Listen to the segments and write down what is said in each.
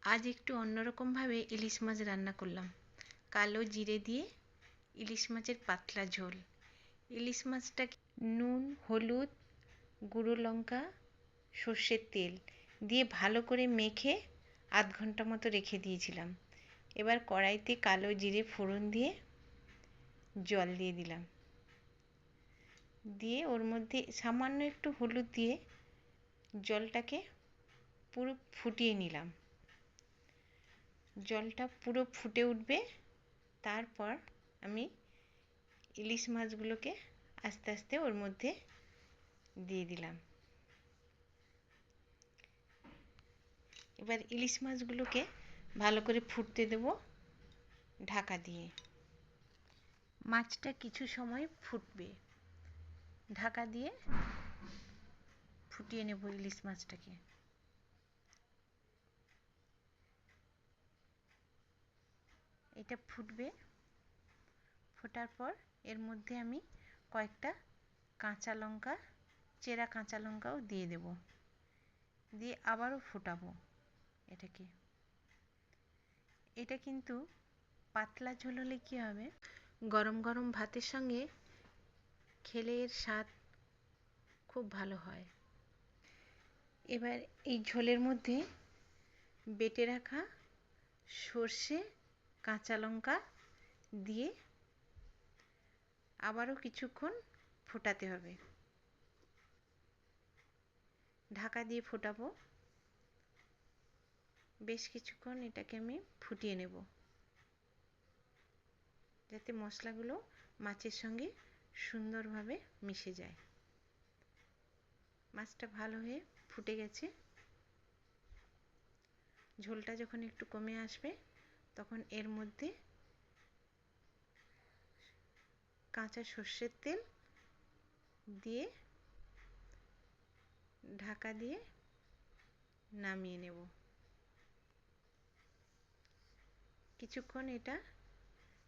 আজ একটু অন্যরকমভাবে ইলিশ মাছ রান্না করলাম। কালো জিরে দিয়ে ইলিশ মাছের পাতলা ঝোল। ইলিশ মাছটা নুন, হলুদ, গুঁড়ো লঙ্কা, সর্ষের তেল দিয়ে ভালো করে মেখে আধ ঘন্টা মতো রেখে দিয়েছিলাম। এবার কড়াইতে কালো জিরে ফোড়ন দিয়ে জল দিয়ে দিলাম, দিয়ে ওর মধ্যে সামান্য একটু হলুদ দিয়ে জলটাকে পুরো ফুটিয়ে নিলাম। জলটা পুরো ফুটে উঠবে, তারপর আমি ইলিশ মাছগুলোকে আস্তে আস্তে ওর মধ্যে দিয়ে দিলাম। এবার ইলিশ মাছগুলোকে ভালো করে ফুটতে দেব ঢাকা দিয়ে। মাছটা কিছু সময় ফুটবে, ঢাকা দিয়ে ফুটিয়ে নেব ইলিশ মাছটাকে। এটা ফুটবে, ফোটার পর এর মধ্যে আমি কয়েকটা কাঁচা লঙ্কা, চেরা কাঁচা লঙ্কাও দিয়ে দেব, দিয়ে আবারও ফোটাবো এটাকে। এটা কিন্তু পাতলা ঝোল হলে কী হবে, গরম গরম ভাতের সঙ্গে খেলে এর স্বাদ খুব ভালো হয়। এবার এই ঝোলের মধ্যে বেটে রাখা সর্ষে, কাঁচা লঙ্কা দিয়ে আবারও কিছুক্ষণ ফোটাতে হবে। ঢাকা দিয়ে ফোটাবো, বেশ কিছুক্ষণ এটাকে আমি ফুটিয়ে নেব, যাতে মশলাগুলো মাছের সঙ্গে সুন্দরভাবে মিশে যায়। মাছটা ভালো হয়ে ফুটে গেছে। ঝোলটা যখন একটু কমে আসবে, তখন এর মধ্যে কাঁচা সর্ষের তেল দিয়ে ঢাকা দিয়ে নামিয়ে নেব। কিছুক্ষণ এটা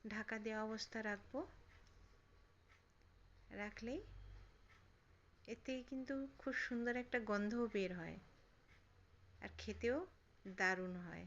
ঢাকা দেওয়া অবস্থা রাখবো। রাখলেই এতে কিন্তু খুব সুন্দর একটা গন্ধও বের হয়, আর খেতেও দারুণ হয়।